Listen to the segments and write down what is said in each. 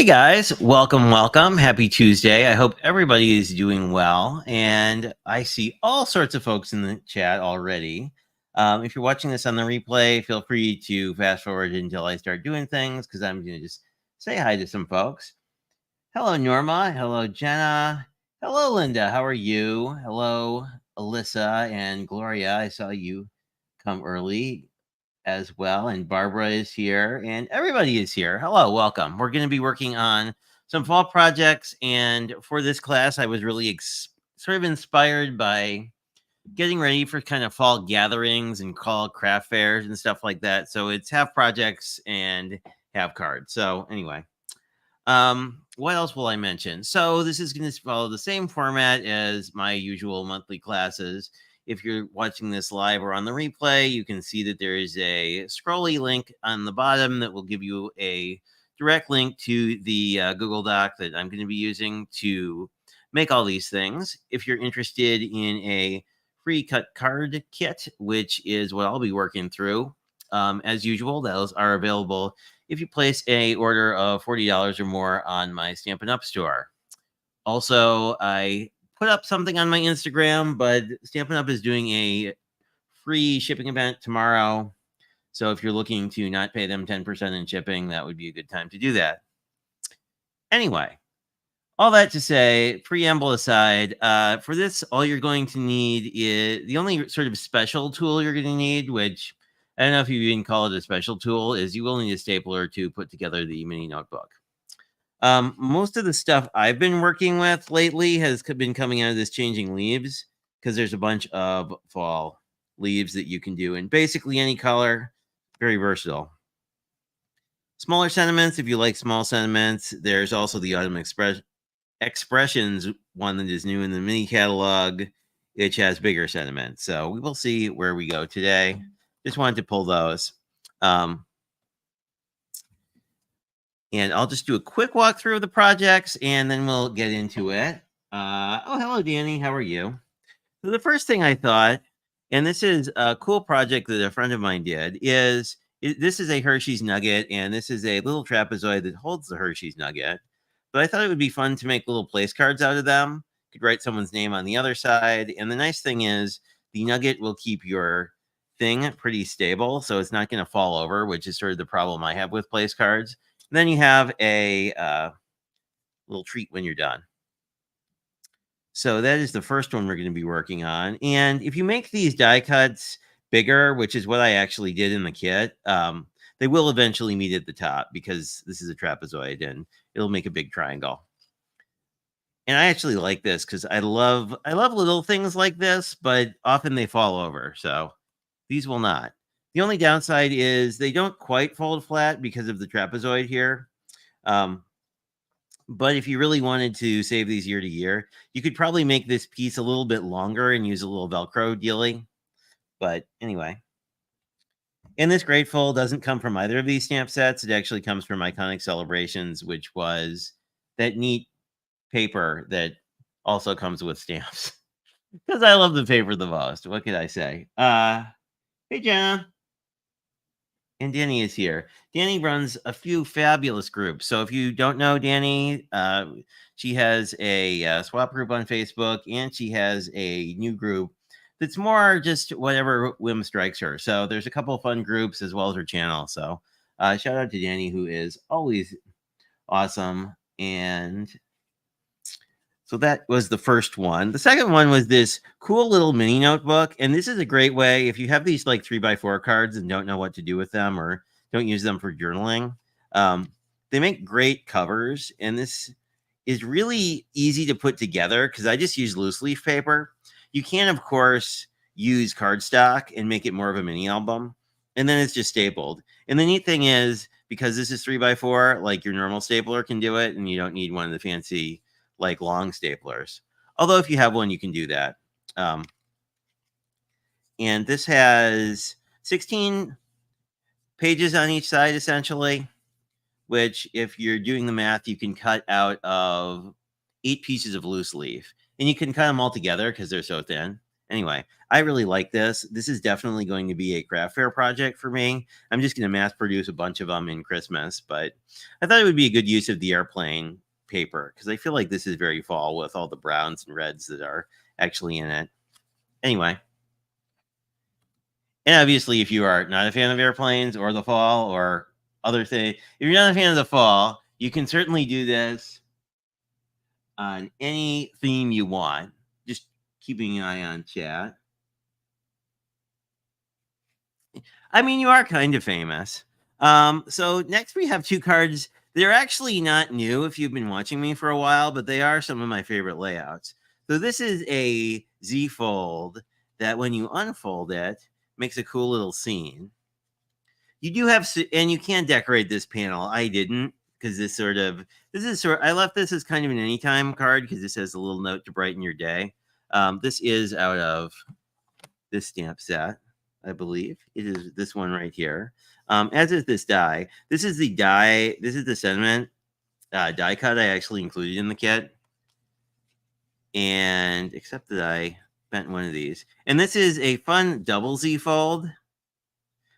Hey guys, welcome. Happy Tuesday. I hope everybody is doing well. And I see all sorts of folks in the chat already. If you're watching this on the replay, feel free to fast forward until I start doing things because I'm going to just say hi to some folks. Hello, Norma. Hello, Jenna. Hello, Linda. How are you? Hello, Alyssa and Gloria. I saw you come early as well. And Barbara is here, and everybody is here. Hello, welcome. We're going to be working on some fall projects. And for this class, I was really sort of inspired by getting ready for kind of fall gatherings and fall craft fairs and stuff like that. So it's half projects and half cards. So anyway, what else will I mention? So this is going to follow the same format as my usual monthly classes. If you're watching this live or on the replay, you can see that there is a scrolly link on the bottom that will give you a direct link to the Google Doc that I'm going to be using to make all these things. If you're interested in a free cut card kit, which is what I'll be working through, as usual, those are available if you place a order of $40 or more on my Stampin' Up! Store. Also, I put up something on my Instagram, but Stampin' Up! Is doing a free shipping event tomorrow. So if you're looking to not pay them 10% in shipping, that would be a good time to do that. Anyway, all that to say, preamble aside, for this, all you're going to need is the only sort of special tool you're going to need, which I don't know if you even call it a special tool, is you will need a stapler to put together the mini notebook. Most of the stuff I've been working with lately has been coming out of this changing leaves because there's a bunch of fall leaves that you can do in basically any color. Very versatile. Smaller sentiments, if you like small sentiments, there's also the Autumn Expressions one that is new in the mini catalog, which has bigger sentiments. So we will see where we go today. Just wanted to pull those. And I'll just do a quick walkthrough of the projects and then we'll get into it. Oh, hello, Danny. How are you? So the first thing I thought, and this is a cool project that a friend of mine did, is this is a Hershey's Nugget, and this is a little trapezoid that holds the Hershey's Nugget. But I thought it would be fun to make little place cards out of them. You could write someone's name on the other side. And the nice thing is the Nugget will keep your thing pretty stable, so it's not going to fall over, which is sort of the problem I have with place cards. And then you have a little treat when you're done. So that is the first one we're going to be working on. And if you make these die cuts bigger, which is what I actually did in the kit, they will eventually meet at the top because this is a trapezoid and it'll make a big triangle. And I actually like this because I love little things like this, but often they fall over. So these will not. The only downside is they don't quite fold flat because of the trapezoid here. But if you really wanted to save these year to year, you could probably make this piece a little bit longer and use a little Velcro dealing. But anyway. And this Grateful doesn't come from either of these stamp sets. It actually comes from Iconic Celebrations, which was that neat paper that also comes with stamps. Because I love the paper the most. What could I say? Hey, Jenna. And Danny is here. Danny runs a few fabulous groups. So if you don't know Danny, she has a swap group on Facebook, and she has a new group that's more just whatever whim strikes her. So there's a couple of fun groups as well as her channel. So shout out to Danny, who is always awesome. And so that was the first one. The second one was this cool little mini notebook. And this is a great way if you have these like 3x4 cards and don't know what to do with them or don't use them for journaling. They make great covers. And this is really easy to put together because I just use loose leaf paper. You can, of course, use cardstock and make it more of a mini album. And then it's just stapled. And the neat thing is, because this is 3x4, like your normal stapler can do it, and you don't need one of the fancy like long staplers. Although if you have one, you can do that. And this has 16 pages on each side, essentially, which if you're doing the math, you can cut out of 8 pieces of loose leaf. And you can cut them all together because they're so thin. Anyway, I really like this. This is definitely going to be a craft fair project for me. I'm just going to mass produce a bunch of them in Christmas, but I thought it would be a good use of the airplane paper because I feel like this is very fall with all the browns and reds that are actually in it. Anyway, and obviously, if you are not a fan of airplanes or the fall or other things, if you're not a fan of the fall, you can certainly do this on any theme you want. Just keeping an eye on chat. I mean, you are kind of famous. So next we have two cards. They're actually not new if you've been watching me for a while, but they are some of my favorite layouts. So this is a Z fold that when you unfold it, makes a cool little scene. You do have, and you can decorate this panel. I didn't because I left this as kind of an anytime card because this has a little note to brighten your day. This is out of this stamp set, I believe. It is this one right here. As is this die. This is the die. This is the sentiment die cut I actually included in the kit. And except that I bent one of these. And this is a fun double Z fold,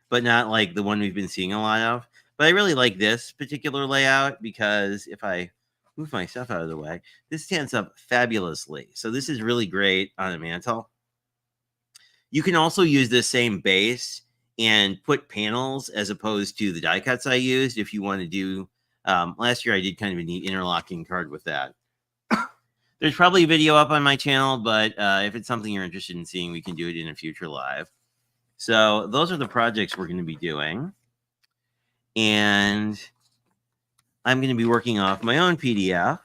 but not like the one we've been seeing a lot of. But I really like this particular layout because if I move my stuff out of the way, this stands up fabulously. So this is really great on a mantle. You can also use this same base and put panels as opposed to the die cuts I used if you want to do. Last year I did kind of a neat interlocking card with that. There's probably a video up on my channel, but if it's something you're interested in seeing, we can do it in a future live. So those are the projects we're going to be doing. And I'm going to be working off my own PDF.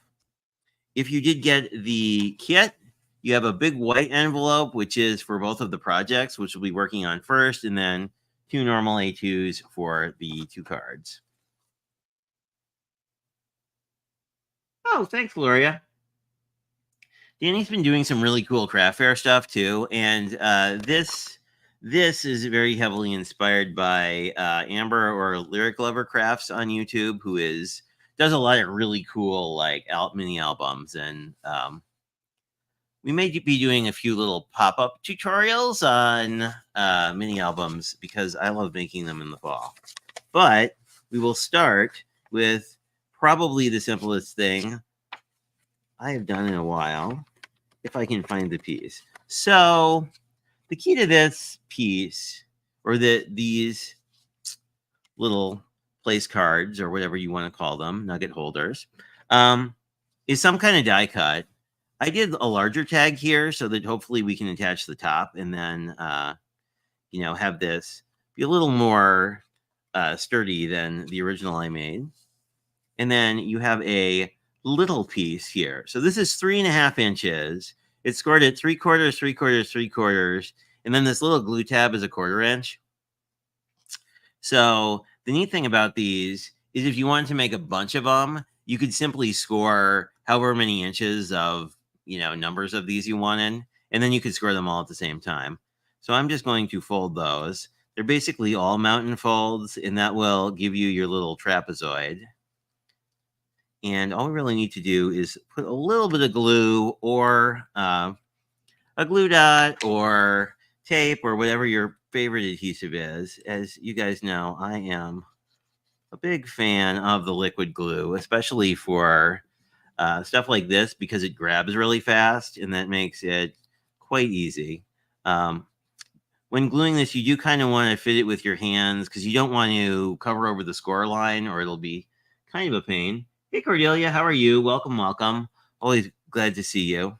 If you did get the kit, you have a big white envelope, which is for both of the projects, which we'll be working on first, and then 2 normal A2s for the 2 cards. Oh, thanks, Gloria. Danny's been doing some really cool craft fair stuff too, and this is very heavily inspired by Amber or Lyric Lover Crafts on YouTube, who does a lot of really cool like mini albums, and we may be doing a few little pop-up tutorials on mini albums because I love making them in the fall. But we will start with probably the simplest thing I have done in a while, if I can find the piece. So the key to this piece, or these little place cards, or whatever you want to call them, nugget holders, is some kind of die cut. I did a larger tag here so that hopefully we can attach the top and then, have this be a little more sturdy than the original I made. And then you have a little piece here. So this is 3.5 inches. It's scored at 3/4, 3/4, 3/4. And then this little glue tab is a 1/4 inch. So the neat thing about these is if you wanted to make a bunch of them, you could simply score however many inches of, numbers of these you wanted, and then you could score them all at the same time. So I'm just going to fold those. They're basically all mountain folds, and that will give you your little trapezoid. And all we really need to do is put a little bit of glue or a glue dot or tape or whatever your favorite adhesive is. As you guys know, I am a big fan of the liquid glue, especially for stuff like this because it grabs really fast and that makes it quite easy. When gluing this, you do kind of want to fit it with your hands because you don't want to cover over the score line or it'll be kind of a pain. Hey, Cordelia, how are you? Welcome, welcome. Always glad to see you.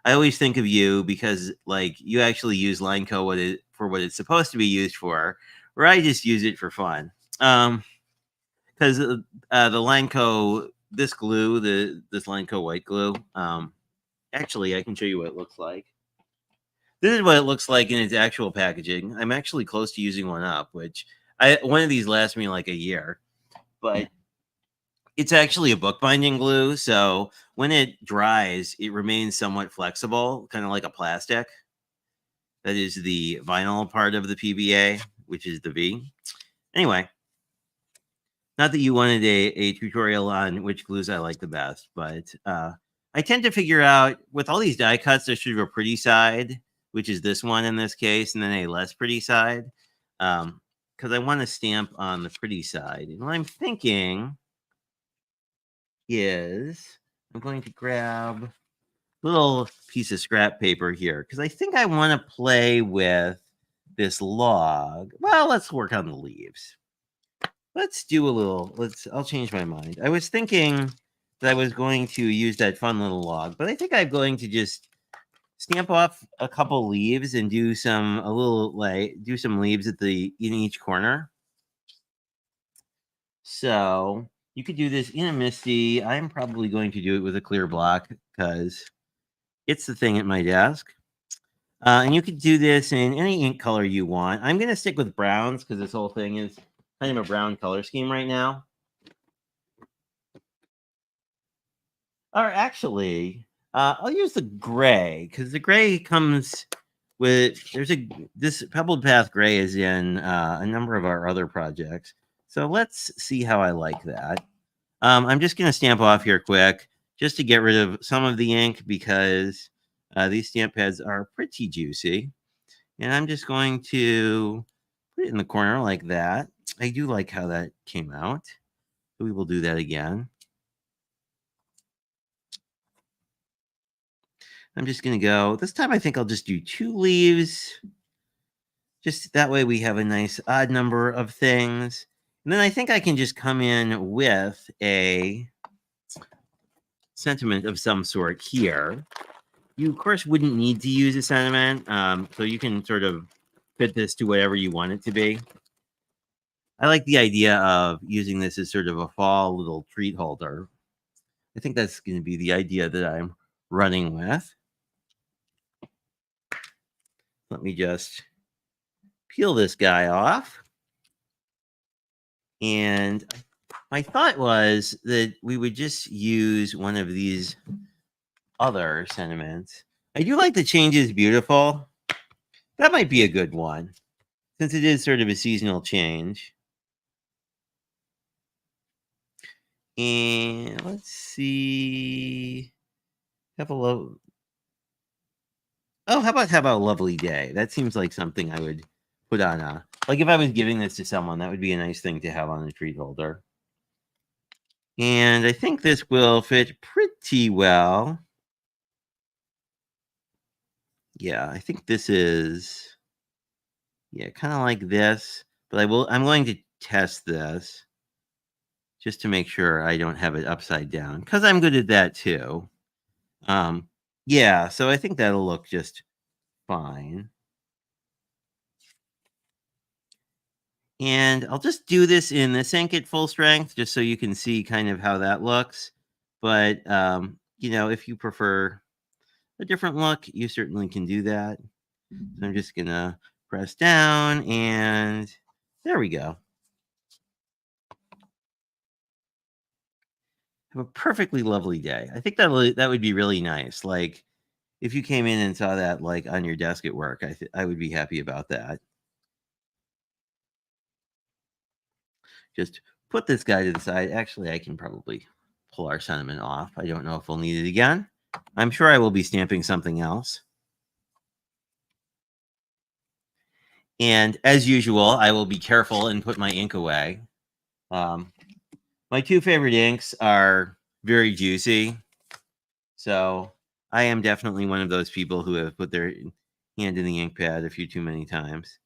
I always think of you because, you actually use line code for what it's supposed to be used for, where I just use it for fun. Because the line code, this glue, this line code white glue, actually, I can show you what it looks like. This is what it looks like in its actual packaging. I'm actually close to using one up, which one of these lasts me like a year, but it's actually a bookbinding glue, so when it dries, it remains somewhat flexible, kind of like a plastic. That is the vinyl part of the PBA, which is the V. Anyway, not that you wanted a tutorial on which glues I like the best, but I tend to figure out, with all these die cuts, there should be a pretty side which is this one in this case, and then a less pretty side. Because I want to stamp on the pretty side. And what I'm thinking is I'm going to grab a little piece of scrap paper here because I think I want to play with this log. Well, let's work on the leaves. Let's do a little, I'll change my mind. I was thinking that I was going to use that fun little log, but I think I'm going to just stamp off a couple leaves and do some leaves in each corner. So you could do this in a Misty. I'm probably going to do it with a clear block because it's the thing at my desk. And you could do this in any ink color you want. I'm going to stick with browns because this whole thing is kind of a brown color scheme right now. Or actually, I'll use the gray because the gray comes with, this Pebbled Path gray is in a number of our other projects. So let's see how I like that. I'm just going to stamp off here quick just to get rid of some of the ink because these stamp pads are pretty juicy. And I'm just going to put it in the corner like that. I do like how that came out. So we will do that again. I'm just going to go, this time I think I'll just do 2 leaves. Just that way we have a nice odd number of things. And then I think I can just come in with a sentiment of some sort here. You, of course, wouldn't need to use a sentiment. So you can sort of fit this to whatever you want it to be. I like the idea of using this as sort of a fall little treat holder. I think that's going to be the idea that I'm running with. Let me just peel this guy off. And my thought was that we would just use one of these other sentiments. I do like the changes beautiful. That might be a good one since it is sort of a seasonal change. And let's see. Have a low. Oh, how about a lovely day? That seems like something I would put on a, like if I was giving this to someone, that would be a nice thing to have on a treat holder. And I think this will fit pretty well. Yeah, I think this is, yeah, kind of like this, but I'm going to test this just to make sure I don't have it upside down because I'm good at that too. Yeah, so I think that'll look just fine. And I'll just do this in this ink at full strength just so you can see kind of how that looks. But, if you prefer a different look, you certainly can do that. So I'm just going to press down and there we go. Have a perfectly lovely day. I think that would be really nice. Like if you came in and saw that like on your desk at work, I would be happy about that. Just put this guy to the side. Actually, I can probably pull our sentiment off. I don't know if we'll need it again. I'm sure I will be stamping something else. And as usual, I will be careful and put my ink away. My 2 favorite inks are very juicy. So I am definitely one of those people who have put their hand in the ink pad a few too many times.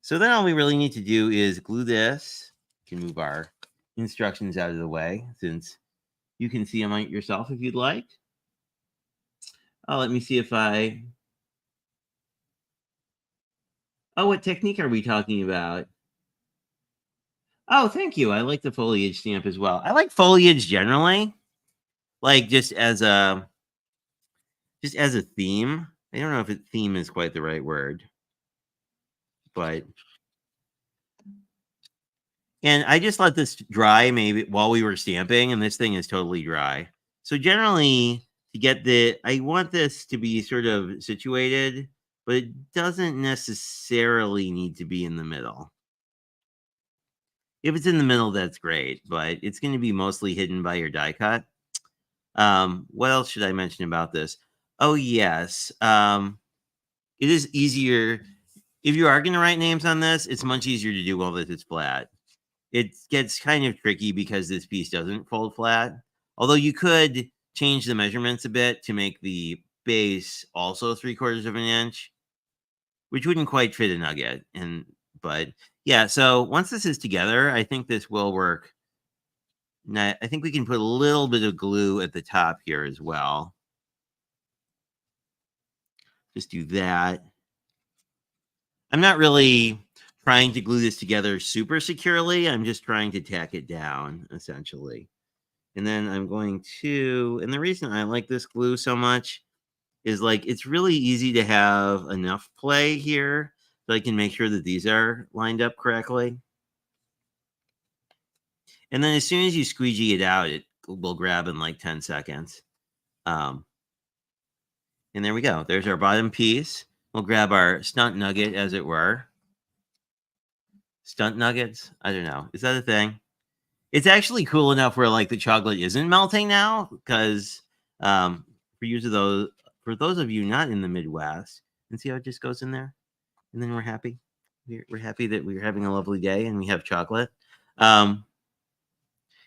So then all we really need to do is glue this. You can move our instructions out of the way since you can see them yourself if you'd like. Oh, let me see if I... Oh, what technique are we talking about? Oh, thank you. I like the foliage stamp as well. I like foliage generally, like just as a theme. I don't know if theme is quite the right word, but and I just let this dry maybe while we were stamping, and this thing is totally dry. So generally, I want this to be sort of situated, but it doesn't necessarily need to be in the middle. If it's in the middle, that's great, but it's going to be mostly hidden by your die cut. What else should I mention about this? Oh, yes. it is easier. If you are going to write names on this, it's much easier to do while this is flat. It gets kind of tricky because this piece doesn't fold flat. Although you could change the measurements a bit to make the base also 3/4 of an inch, which wouldn't quite fit a nugget. But yeah, so once this is together, I think this will work. Now, I think we can put a little bit of glue at the top here as well. Just do that. I'm not really trying to glue this together super securely. I'm just trying to tack it down, essentially. And then I'm going to, and the reason I like this glue so much is like, it's really easy to have enough play here so I can make sure that these are lined up correctly. And then as soon as you squeegee it out, it will grab in like 10 seconds. And there we go. There's our bottom piece. We'll grab our stunt nugget, as it were. Stunt nuggets? I don't know. Is that a thing? It's actually cool enough where like the chocolate isn't melting now, because for those of you not in the Midwest, and see how it just goes in there, and then we're happy. We're happy that we're having a lovely day and we have chocolate.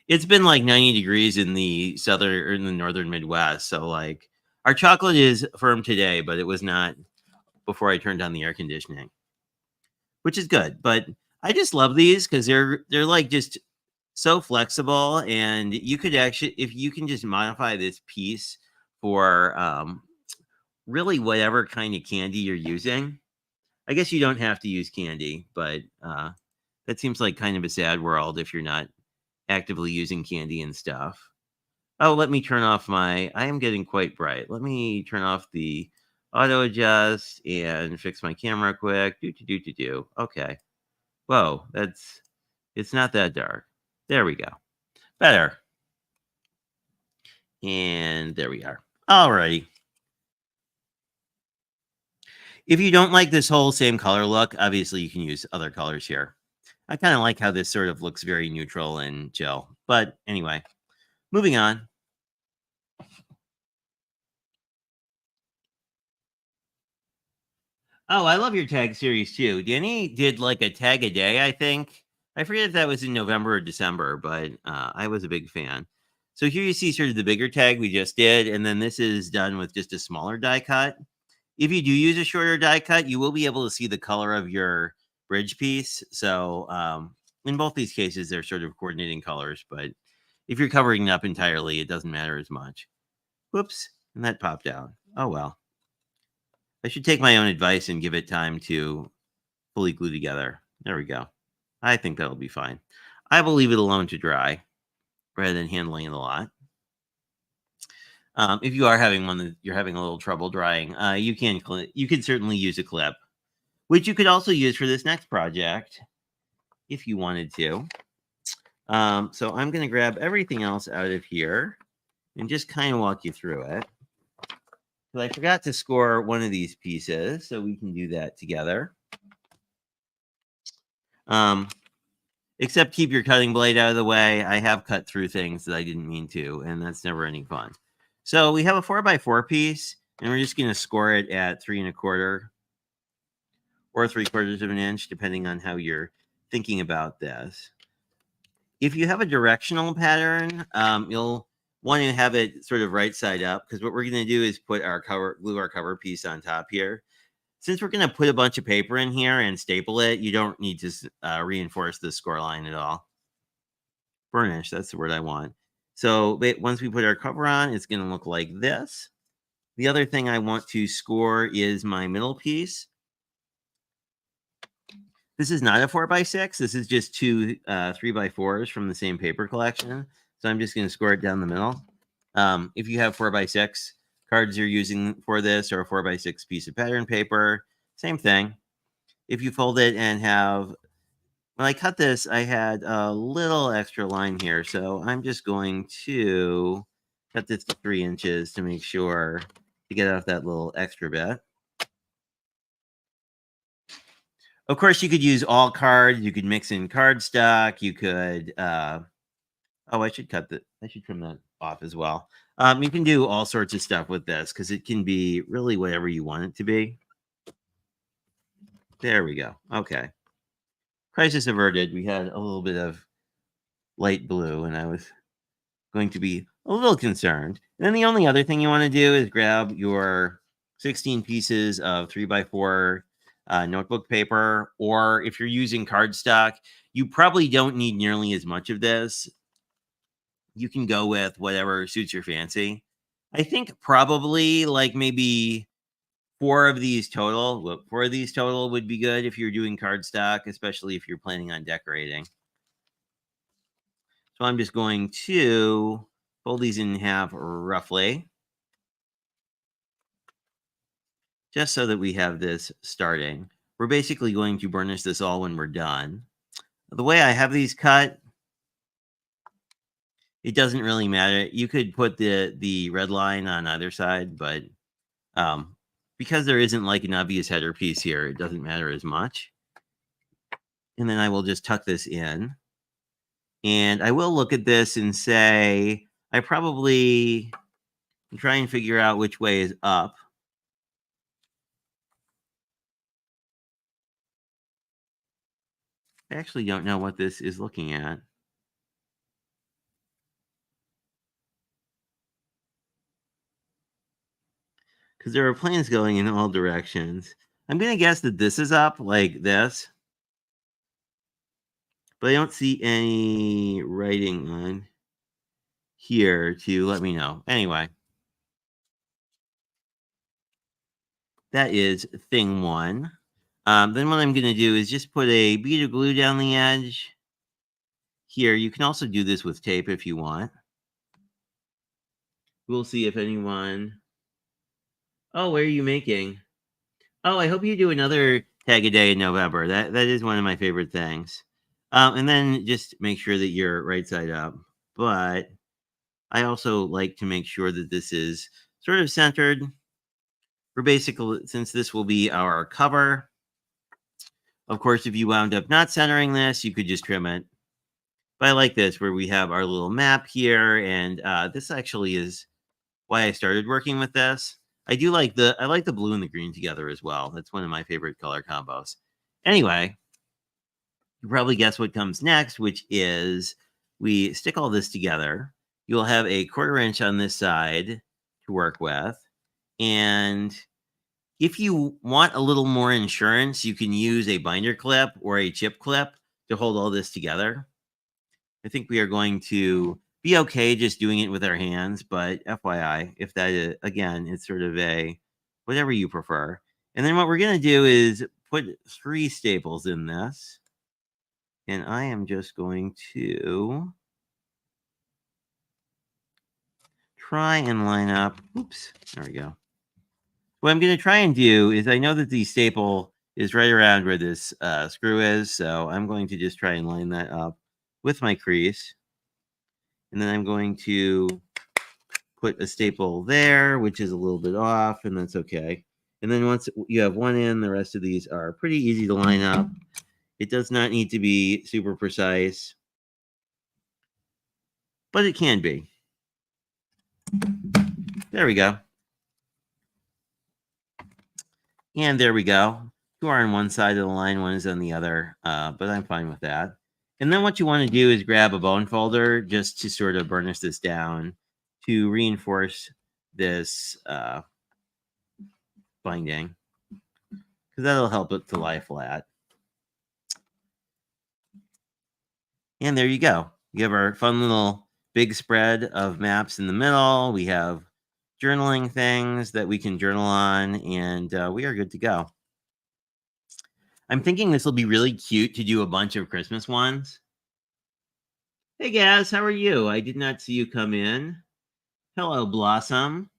It's been like 90 degrees in the southern or in the northern Midwest, so like our chocolate is firm today, but it was not before I turned on the air conditioning, which is good. But I just love these because they're like just so flexible, and you could actually, if you can just modify this piece for really whatever kind of candy you're using. I guess you don't have to use candy, but that seems like kind of a sad world if you're not actively using candy and stuff. Oh, let me turn off I am getting quite bright. Let me turn off the auto adjust and fix my camera quick. Do. Okay. Whoa, it's not that dark. There we go. Better. And there we are. Alrighty. If you don't like this whole same color look, obviously you can use other colors here. I kind of like how this sort of looks very neutral and chill. But anyway, moving on. Oh, I love your tag series too. Danny did like a tag a day, I think. I forget if that was in November or December, but I was a big fan. So here you see sort of the bigger tag we just did, and then this is done with just a smaller die cut. If you do use a shorter die cut, you will be able to see the color of your bridge piece. So in both these cases, they're sort of coordinating colors, but if you're covering it up entirely, it doesn't matter as much. Whoops, and that popped out. Oh well. I should take my own advice and give it time to fully glue together. There we go. I think that'll be fine. I will leave it alone to dry rather than handling it a lot. If you are having one that you're having a little trouble drying, you can certainly use a clip, which you could also use for this next project if you wanted to. So I'm going to grab everything else out of here and just kind of walk you through it. Because I forgot to score one of these pieces, so we can do that together. Except keep your cutting blade out of the way. I have cut through things that I didn't mean to, and that's never any fun. So we have a 4x4 piece, and we're just going to score it at 3 1/4 or 3/4 of an inch, depending on how you're thinking about this. If you have a directional pattern, you'll want to have it sort of right side up, because what we're going to do is glue our cover piece on top here. Since we're going to put a bunch of paper in here and staple it, you don't need to reinforce the score line at all. Burnish, that's the word I want. So once we put our cover on, it's going to look like this. The other thing I want to score is my middle piece. This is not a 4x6. This is just two 3x4s from the same paper collection. So I'm just going to score it down the middle. If you have 4x6 cards you're using for this, or a 4x6 piece of pattern paper, same thing. If you fold it and have, when I cut this, I had a little extra line here. So I'm just going to cut this to 3 inches to make sure to get off that little extra bit. Of course, you could use all cards. You could mix in cardstock. You could, oh, I should trim that off as well. You can do all sorts of stuff with this because it can be really whatever you want it to be. There we go. Okay. Crisis averted. We had a little bit of light blue, and I was going to be a little concerned. And then the only other thing you want to do is grab your 16 pieces of 3x4 notebook paper, or if you're using cardstock, you probably don't need nearly as much of this. You can go with whatever suits your fancy. I think probably like maybe four of these total. Well, four of these total would be good if you're doing cardstock, especially if you're planning on decorating. So I'm just going to fold these in half roughly, just so that we have this starting. We're basically going to burnish this all when we're done. The way I have these cut, it doesn't really matter. You could put the red line on either side, but because there isn't like an obvious header piece here, it doesn't matter as much. And then I will just tuck this in. And I will look at this and say, I probably try and figure out which way is up. I actually don't know what this is looking at. Because there are planes going in all directions. I'm going to guess that this is up like this. But I don't see any writing on here to let me know. Anyway, that is thing one. Then what I'm going to do is just put a bead of glue down the edge. Here, you can also do this with tape if you want. We'll see if anyone... Oh, what are you making? Oh, I hope you do another tag a day in November. That is one of my favorite things. And then just make sure that you're right side up. But I also like to make sure that this is sort of centered. For basically, since this will be our cover. Of course, if you wound up not centering this, you could just trim it. But I like this, where we have our little map here. And this actually is why I started working with this. I like the blue and the green together as well. That's one of my favorite color combos. Anyway, you probably guess what comes next, which is we stick all this together. You'll have a 1/4 inch on this side to work with. And if you want a little more insurance, you can use a binder clip or a chip clip to hold all this together. I think we are going to be okay just doing it with our hands, but FYI, if that is, again, it's sort of a whatever you prefer. And then what we're going to do is put 3 staples in this. And I am just going to try and line up. Oops, there we go. What I'm going to try and do is I know that the staple is right around where this screw is. So I'm going to just try and line that up with my crease. And then I'm going to put a staple there, which is a little bit off, and that's okay. And then once you have one in, the rest of these are pretty easy to line up. It does not need to be super precise, but it can be. There we go. And there we go. 2 are on one side of the line, 1 is on the other, but I'm fine with that. And then what you want to do is grab a bone folder just to sort of burnish this down to reinforce this binding, because that'll help it to lie flat. And there you go. You have our fun little big spread of maps in the middle. We have journaling things that we can journal on, and we are good to go. I'm thinking this will be really cute to do a bunch of Christmas ones. Hey, Gaz, how are you? I did not see you come in. Hello, Blossom.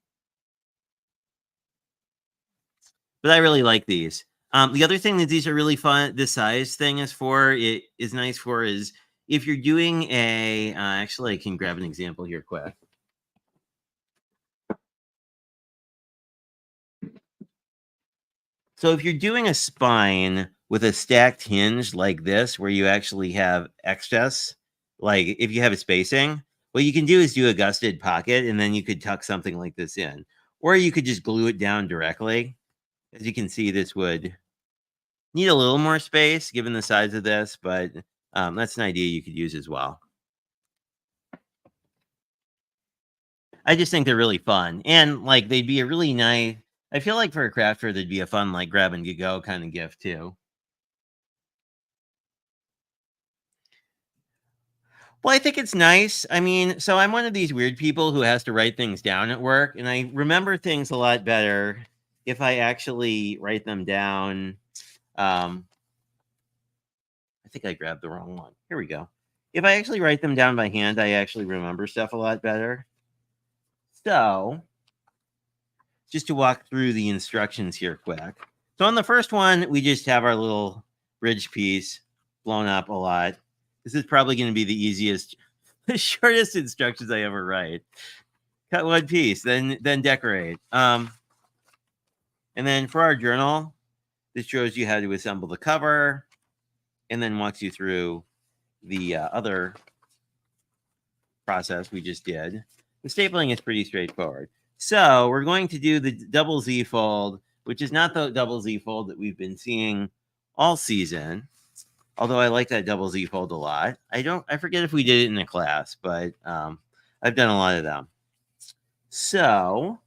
But I really like these. The other thing that these are really fun, this size thing is for, it is nice for, is if you're doing a, actually I can grab an example here quick. So if you're doing a spine with a stacked hinge like this, where you actually have excess, like if you have a spacing, what you can do is do a gusseted pocket, and then you could tuck something like this in. Or you could just glue it down directly. As you can see, this would Need a little more space given the size of this, but that's an idea you could use as well. I just think they're really fun, and like they'd be a really nice. I feel like for a crafter, they'd be a fun like grab and go kind of gift too. Well, I think it's nice. I mean, so I'm one of these weird people who has to write things down at work, and I remember things a lot better if I actually write them down. Um, I think I grabbed the wrong one. Here we go. If I actually write them down by hand, I actually remember stuff a lot better. So, just to walk through the instructions here quick. So, on the first one, we just have our little bridge piece blown up a lot. This is probably going to be the easiest, the shortest instructions I ever write. Cut one piece, then decorate. And then for our journal, this shows you how to assemble the cover, and then walks you through the other process we just did. The stapling is pretty straightforward. So we're going to do the double Z fold, which is not the double Z fold that we've been seeing all season. Although I like that double Z fold a lot. I forget if we did it in a class, but I've done a lot of them. So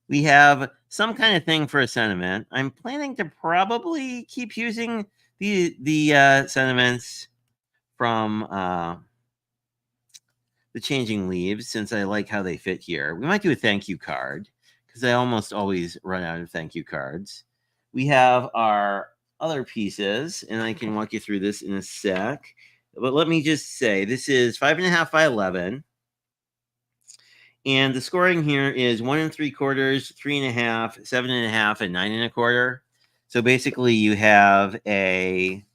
we have some kind of thing for a sentiment. I'm planning to probably keep using the sentiments from the changing leaves, since I like how they fit here. We might do a thank you card because I almost always run out of thank you cards. We have our other pieces, and I can walk you through this in a sec. But let me just say, this is 5.5 by 11. And the scoring here is 1 3/4, 3.5, 7.5, and 9.25. So basically, you have a.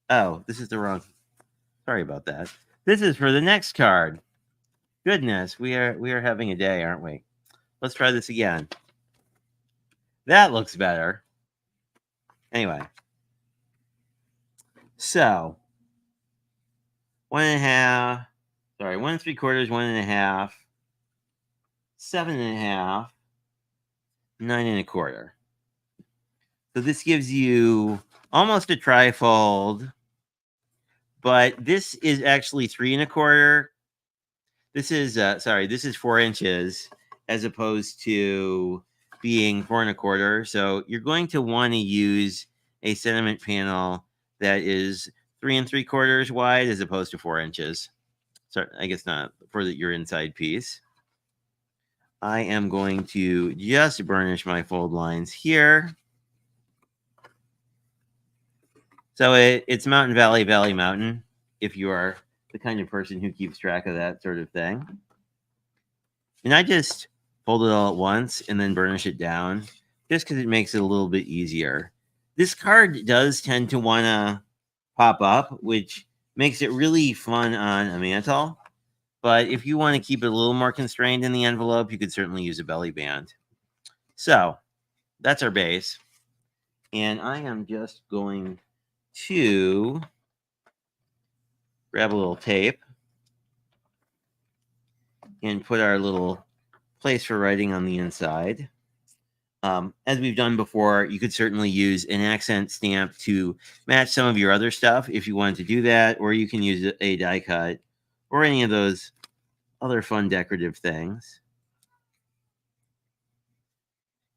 Oh, this is the wrong. Sorry about that. This is for the next card. Goodness, we are having a day, aren't we? Let's try this again. That looks better. Anyway, so 1.5. Sorry, 1 3/4, 1.5, 7.5, 9.25. So this gives you almost a trifold, but this is actually 3.25. This is this is 4 inches as opposed to being 4.25. So you're going to want to use a sentiment panel that is 3 3/4 wide as opposed to 4 inches. So I guess not for your inside piece. I am going to just burnish my fold lines here. So it's Mountain Valley, Valley Mountain, if you are the kind of person who keeps track of that sort of thing. And I just fold it all at once and then burnish it down just because it makes it a little bit easier. This card does tend to want to pop up, which makes it really fun on a mantle. But if you want to keep it a little more constrained in the envelope, you could certainly use a belly band. So that's our base. And I am just going to grab a little tape and put our little place for writing on the inside. As we've done before, you could certainly use an accent stamp to match some of your other stuff if you wanted to do that, or you can use a die cut or any of those other fun decorative things.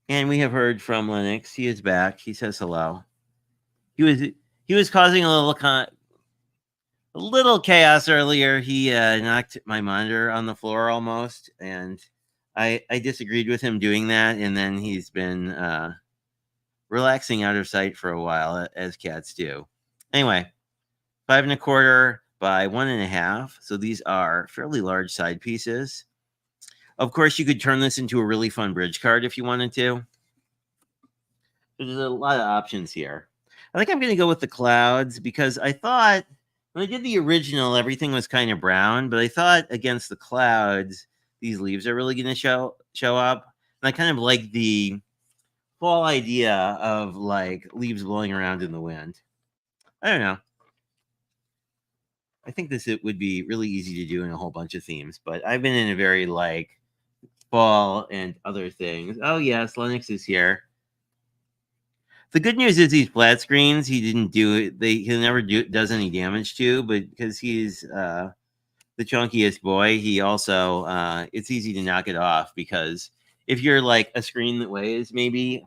And we have heard from Lennox. He is back. He says hello. He was causing a little chaos earlier. He knocked my monitor on the floor almost, and I disagreed with him doing that. And then he's been relaxing out of sight for a while, as cats do. Anyway, 5.25 by 1.5. So these are fairly large side pieces. Of course, you could turn this into a really fun bridge card if you wanted to. There's a lot of options here. I think I'm going to go with the clouds because I thought when I did the original, everything was kind of brown, but I thought against the clouds, these leaves are really going to show up. And I kind of like the fall idea of like leaves blowing around in the wind. I don't know. I think it would be really easy to do in a whole bunch of themes, but I've been in a very like fall and other things. Oh yes, Lennox is here. The good news is these flat screens he didn't do it. He'll never does any damage to, but because he's the chunkiest boy, he also it's easy to knock it off because if you're like a screen that weighs maybe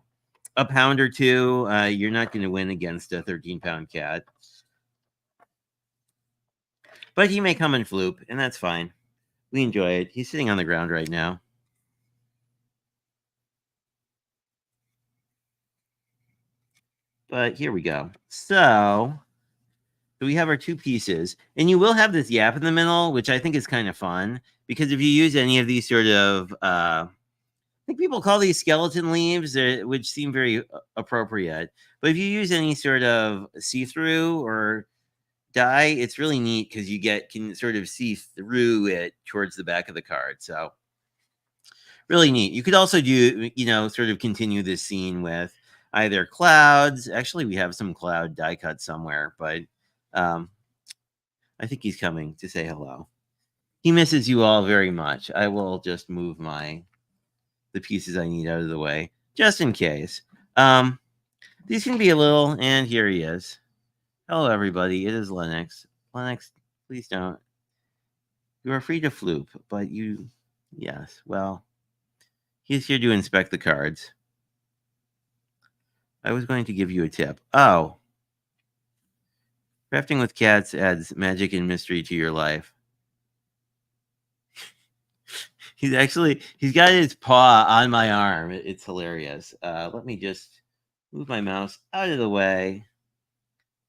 a pound or two, you're not going to win against a 13-pound cat. But he may come and floop, and that's fine. We enjoy it. He's sitting on the ground right now. But here we go. So we have our two pieces, and you will have this yap in the middle, which I think is kind of fun because if you use any of these sort of, I think people call these skeleton leaves, which seem very appropriate. But if you use any sort of see-through or dye, it's really neat because you can sort of see through it towards the back of the card. So really neat. You could also do, sort of continue this scene with either clouds. Actually, we have some cloud die cut somewhere, but I think he's coming to say hello. He misses you all very much. I will just move the pieces I need out of the way just in case. These can be a little, and here he is. Hello, everybody. It is Lennox. Lennox, please don't. You are free to floop, but yes, well, he's here to inspect the cards. I was going to give you a tip. Oh, crafting with cats adds magic and mystery to your life. He's got his paw on my arm. It's hilarious. Let me just move my mouse out of the way.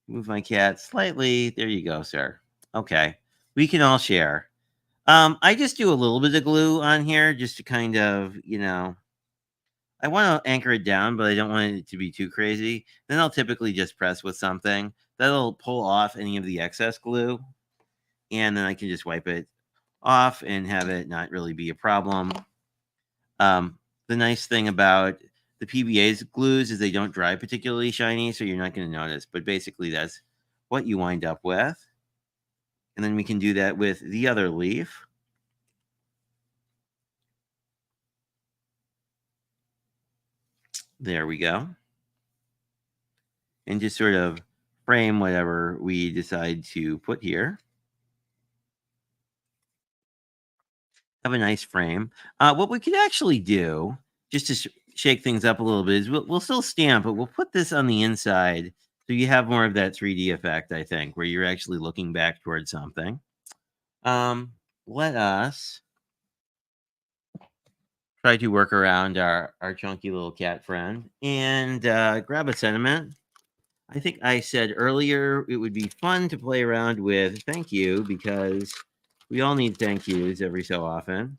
Move my cat slightly. There you go, sir. Okay. We can all share. I just do a little bit of glue on here just to kind of, I want to anchor it down, but I don't want it to be too crazy. Then I'll typically just press with something. That'll pull off any of the excess glue. And then I can just wipe it off and have it not really be a problem. The nice thing about the PBA's glues is they don't dry particularly shiny, so you're not going to notice. But basically, that's what you wind up with. And then we can do that with the other leaf. There we go. And just sort of frame whatever we decide to put here. Have a nice frame. What we could actually do, just to shake things up a little bit, is we'll still stamp, but we'll put this on the inside so you have more of that 3D effect, I think, where you're actually looking back towards something. Let us try to work around our chunky little cat friend and grab a sentiment. I think I said earlier it would be fun to play around with thank you because we all need thank yous every so often.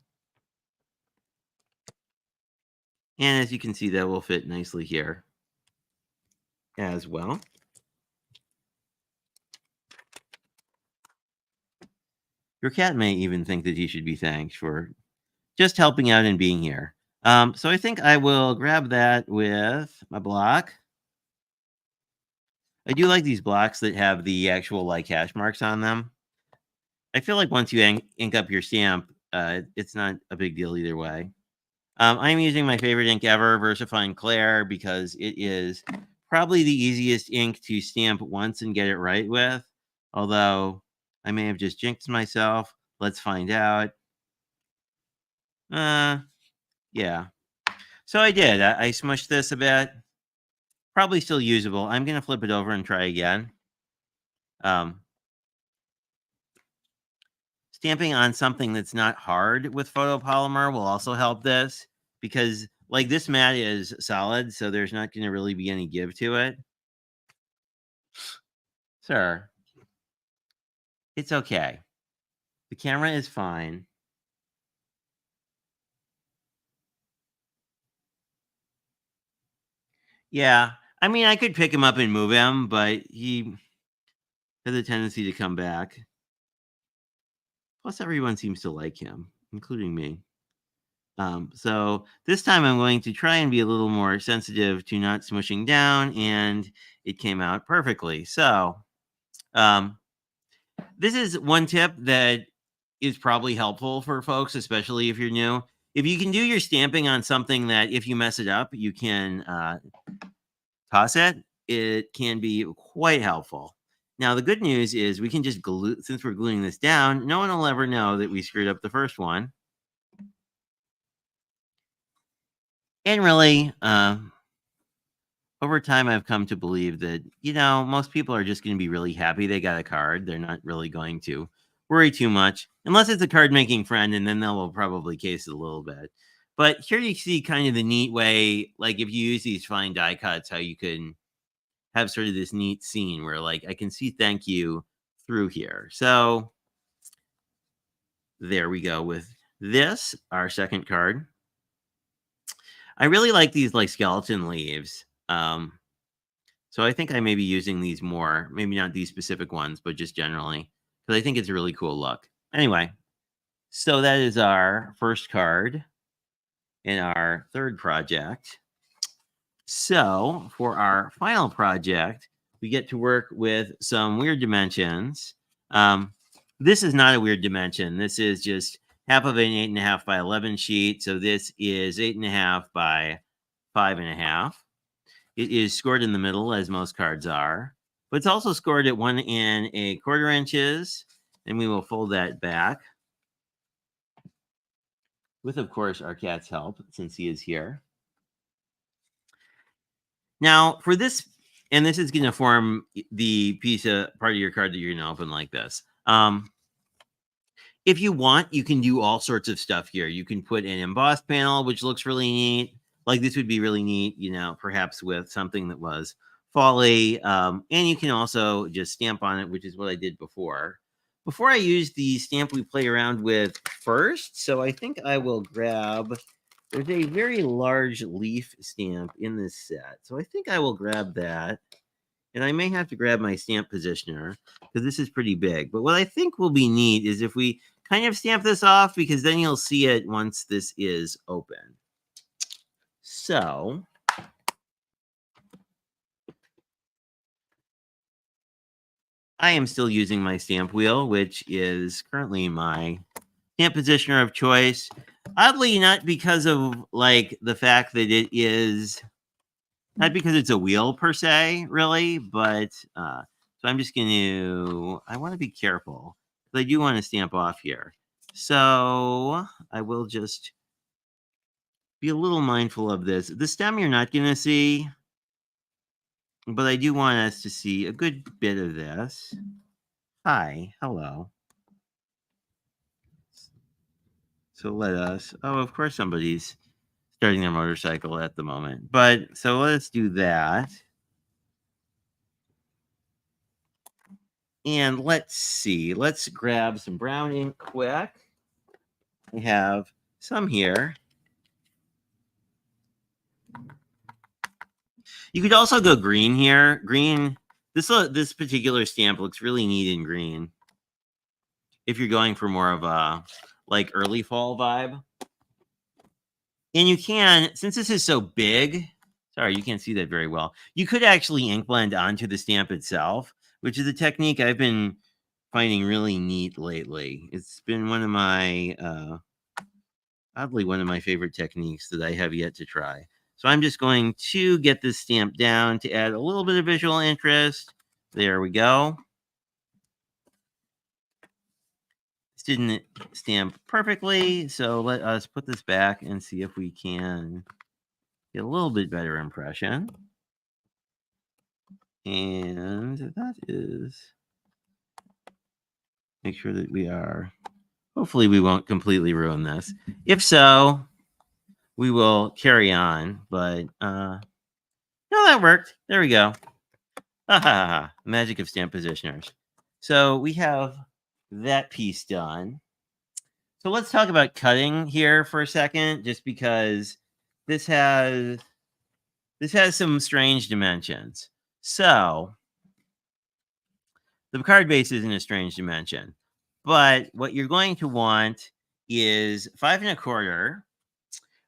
And as you can see, that will fit nicely here as well. Your cat may even think that he should be thanked for just helping out and being here. So I think I will grab that with my block. I do like these blocks that have the actual like hash marks on them. I feel like once you ink up your stamp, it's not a big deal either way. I'm using my favorite ink ever, VersaFine Clair, because it is probably the easiest ink to stamp once and get it right with. Although I may have just jinxed myself. Let's find out. Yeah. So I did. I smushed this a bit. Probably still usable. I'm going to flip it over and try again. Stamping on something that's not hard with photopolymer will also help this because like this mat is solid, so there's not going to really be any give to it. Sir, it's okay. The camera is fine. Yeah, I mean, I could pick him up and move him, but he has a tendency to come back. Plus, everyone seems to like him, including me. So this time I'm going to try and be a little more sensitive to not smushing down, and it came out perfectly. So this is one tip that is probably helpful for folks, especially if you're new. if you can do your stamping on something that if you mess it up, you can toss it can be quite helpful. Now, the good news is we can just glue, since we're gluing this down, no one will ever know that we screwed up the first one. And really, over time, I've come to believe that, most people are just going to be really happy they got a card. They're not really going to worry too much, unless it's a card making friend, and then they'll probably case it a little bit. But here you see kind of the neat way, like if you use these fine die cuts, how you can have sort of this neat scene where like I can see thank you through here. So there we go with this, our second card. I really like these like skeleton leaves. So I think I may be using these more, maybe not these specific ones, but just generally, because I think it's a really cool look. Anyway, so that is our first card in our third project. So for our final project, we get to work with some weird dimensions. This is not a weird dimension. This is just half of an 8.5 by 11 sheet. So this is 8.5 by 5.5. It is scored in the middle, as most cards are, but it's also scored at 1.25 inches. And we will fold that back with, of course, our cat's help, since he is here. Now, for this, and this is going to form the piece of part of your card that you're going to open like this. If you want, you can do all sorts of stuff here. You can put an embossed panel, which looks really neat. Like this would be really neat, perhaps with something that was folly. And you can also just stamp on it, which is what I did before. Before I use the stamp we play around with first, so I think I will grab, there's a very large leaf stamp in this set. So I think I will grab that. And I may have to grab my stamp positioner because this is pretty big. But what I think will be neat is if we kind of stamp this off, because then you'll see it once this is open. So I am still using my stamp wheel, which is currently my stamp positioner of choice. Oddly, not because of like the fact that it is, not because it's a wheel per se, really, but so I'm just going to, I want to be careful because I do want to stamp off here. So I will just be a little mindful of this. The stem you're not going to see, but I do want us to see a good bit of this. Hi, hello. So let us, oh, of course somebody's starting their motorcycle at the moment. But so let's do that. And let's see, let's grab some brown ink quick. We have some here. You could also go green here. Green, this particular stamp looks really neat in green. If you're going for more of a like early fall vibe. And you can, since this is so big, sorry, you can't see that very well. You could actually ink blend onto the stamp itself, which is a technique I've been finding really neat lately. It's been one of my, oddly, one of my favorite techniques that I have yet to try. So I'm just going to get this stamp down to add a little bit of visual interest. There we go. This didn't stamp perfectly, so let us put this back and see if we can get a little bit better impression. And that is, make sure that we are, hopefully we won't completely ruin this. If so, we will carry on, but no, that worked. There we go. Magic of stamp positioners. So we have that piece done. So let's talk about cutting here for a second, just because this has some strange dimensions. So the card base isn't a strange dimension, but what you're going to want is 5.25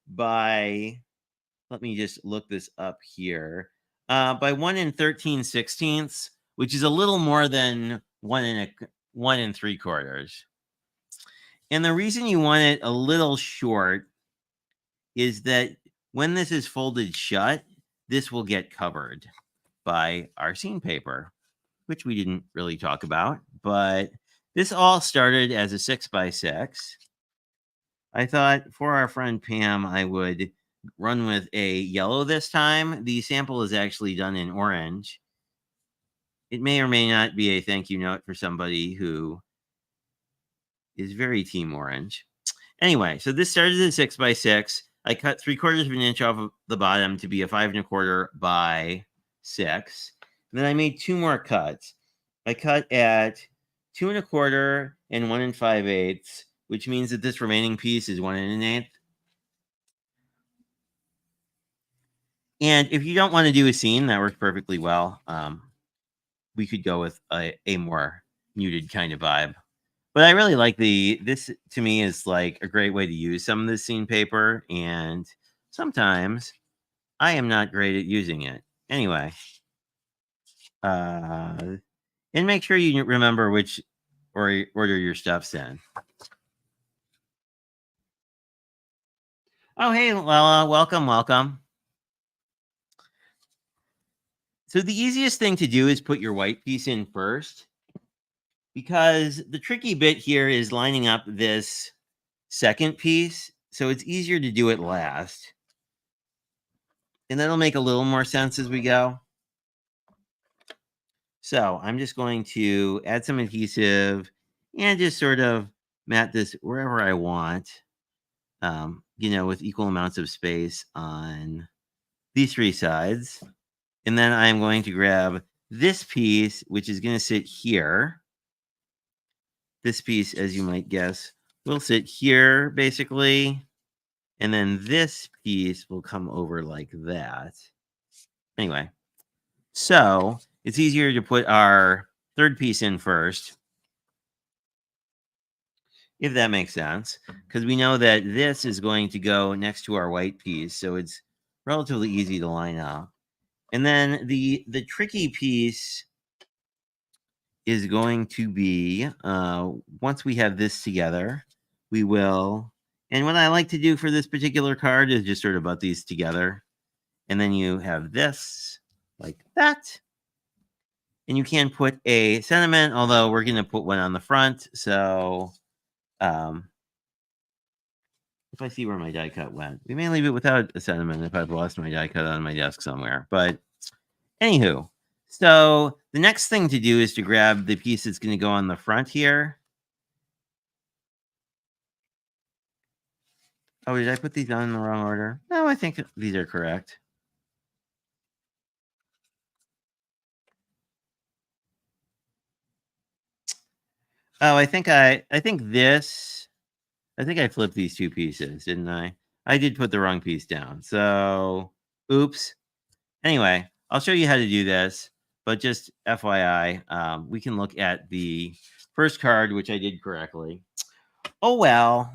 by, let me just look this up here, by 1 13/16, which is a little more than 1 3/4. And the reason you want it a little short is that when this is folded shut, this will get covered by our scene paper, which we didn't really talk about, but this all started as a 6x6. I thought for our friend Pam, I would run with a yellow this time. The sample is actually done in orange. It may or may not be a thank you note for somebody who is very team orange. Anyway, so this started as a 6x6. I cut 3/4 of an inch off of the bottom to be a 5 1/4 by 6. And then I made 2 more cuts. I cut at 2 1/4 and 1 5/8, which means that this remaining piece is 1 1/8. And if you don't want to do a scene, that works perfectly well. We could go with a more muted kind of vibe. But I really like this to me is like a great way to use some of the scene paper. And sometimes I am not great at using it. Anyway, and make sure you remember which order your stuff's in. Oh, hey, Lella, welcome. So the easiest thing to do is put your white piece in first, because the tricky bit here is lining up this second piece. So it's easier to do it last. And that'll make a little more sense as we go. So I'm just going to add some adhesive and just sort of mat this wherever I want, with equal amounts of space on these 3 sides. And then I'm going to grab this piece, which is going to sit here. This piece, as you might guess, will sit here basically. And then this piece will come over like that. Anyway, so it's easier to put our third piece in first, if that makes sense, because we know that this is going to go next to our white piece, so it's relatively easy to line up. And then the tricky piece is going to be, once we have this together, we will, and what I like to do for this particular card is just sort of butt these together. And then you have this like that. And you can put a sentiment, although we're going to put one on the front. So if I see where my die cut went, we may leave it without a sentiment if I've lost my die cut on my desk somewhere. But anywho, so the next thing to do is to grab the piece that's going to go on the front here. Oh, did I put these on in the wrong order? No, I think these are correct. Oh, I think I flipped these 2 pieces, didn't I? I did put the wrong piece down. So, oops. Anyway, I'll show you how to do this, but just FYI, we can look at the first card, which I did correctly. Oh, well.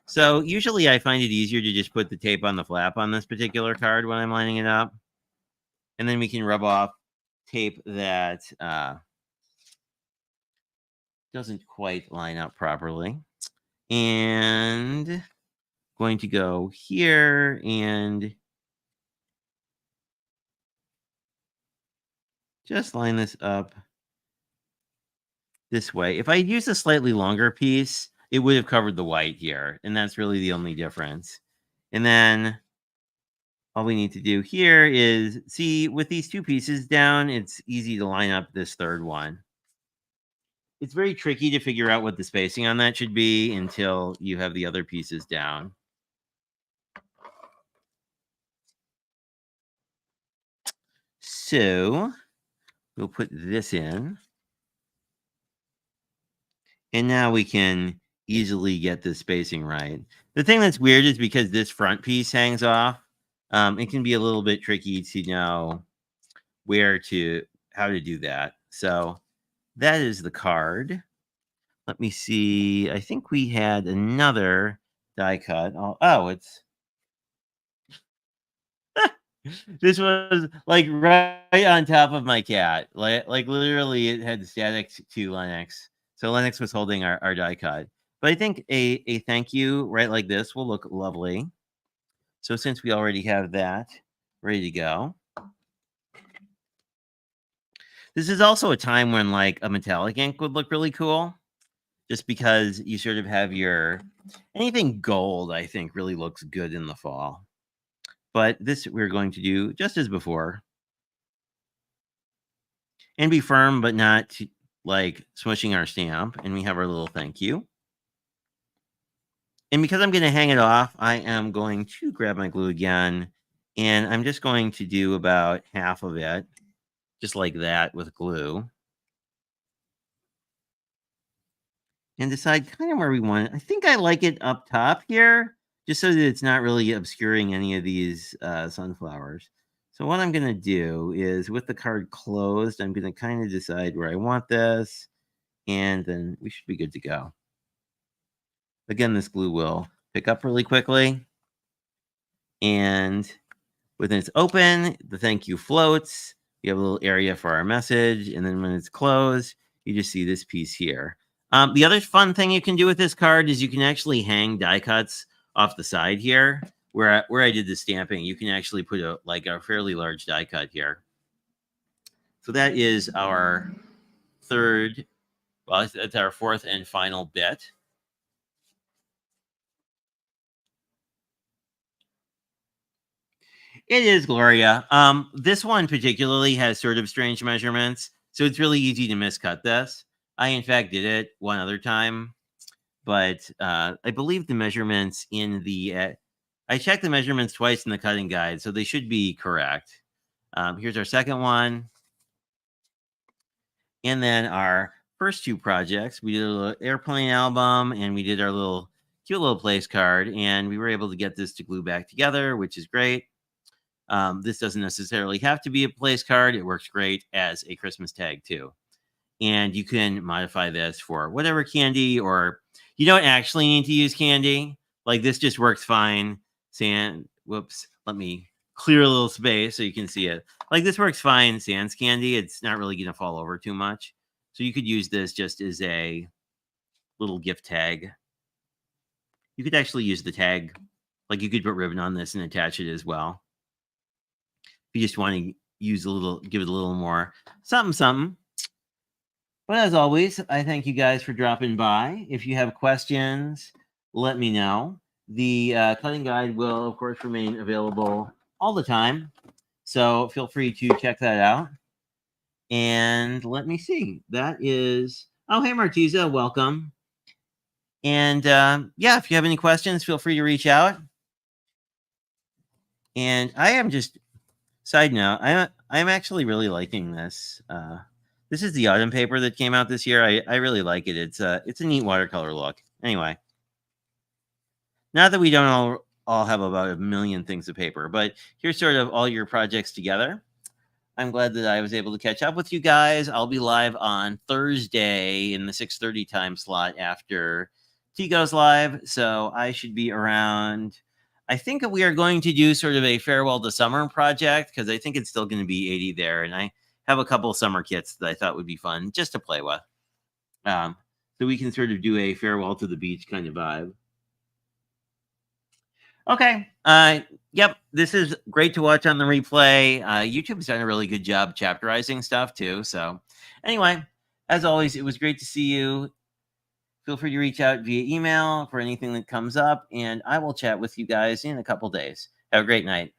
So usually I find it easier to just put the tape on the flap on this particular card when I'm lining it up. And then we can rub off tape that doesn't quite line up properly. And going to go here and just line this up this way. If I used a slightly longer piece, it would have covered the white here. And that's really the only difference. And then all we need to do here is, see, with these 2 pieces down, it's easy to line up this third one. It's very tricky to figure out what the spacing on that should be until you have the other pieces down. So we'll put this in. And now we can easily get the spacing right. The thing that's weird is because this front piece hangs off, it can be a little bit tricky to know how to do that. So that is the card. Let me see. I think we had another die cut. It's this was like right on top of my cat. Like literally it had static to Lennox. So Lennox was holding our die cut. But I think a thank you right like this will look lovely. So since we already have that ready to go, this is also a time when like a metallic ink would look really cool, just because you sort of have your anything gold, I think really looks good in the fall. But this we're going to do just as before and be firm, but not like smushing our stamp. And we have our little thank you. And because I'm going to hang it off, I am going to grab my glue again. And I'm just going to do about half of it, just like that with glue. And decide kind of where we want it. I think I like it up top here, just so that it's not really obscuring any of these sunflowers. So what I'm going to do is with the card closed, I'm going to kind of decide where I want this. And then we should be good to go. Again, this glue will pick up really quickly. And when it's open, the thank you floats. We have a little area for our message. And then when it's closed, you just see this piece here. The other fun thing you can do with this card is you can actually hang die cuts off the side here. Where I did the stamping, you can actually put a fairly large die cut here. So that is our third, well, it's our fourth and final bit. It is, Gloria. This one particularly has sort of strange measurements, so it's really easy to miscut this. I, in fact, did it one other time, but I believe the measurements in the... I checked the measurements twice in the cutting guide, so they should be correct. Here's our second one. And then our first two projects, we did a little airplane album, and we did our little cute little place card, and we were able to get this to glue back together, which is great. This doesn't necessarily have to be a place card. It works great as a Christmas tag too. And you can modify this for whatever candy, or you don't actually need to use candy. Like this just works fine. Whoops, let me clear a little space so you can see it. Like this works fine sans candy. It's not really going to fall over too much. So you could use this just as a little gift tag. You could actually use the tag. Like you could put ribbon on this and attach it as well. If you just want to use give it a little more something. But as always, I thank you guys for dropping by. If you have questions, let me know. The cutting guide will, of course, remain available all the time. So feel free to check that out. And let me see. That is... Oh, hey, Martiza. Welcome. And yeah, if you have any questions, feel free to reach out. And I am just... Side note, I'm actually really liking this. This is the autumn paper that came out this year. I really like it. It's a neat watercolor look. Anyway, not that we don't all have about a million things of paper, but here's sort of all your projects together. I'm glad that I was able to catch up with you guys. I'll be live on Thursday in the 6:30 time slot after T goes live, so I should be around. I think we are going to do sort of a farewell to summer project because I think it's still going to be 80 there, and I have a couple summer kits that I thought would be fun just to play with. So we can sort of do a farewell to the beach kind of vibe. Okay. Yep. This is great to watch on the replay. YouTube's done a really good job chapterizing stuff too. So anyway, as always, it was great to see you. Feel free to reach out via email for anything that comes up, and I will chat with you guys in a couple days. Have a great night.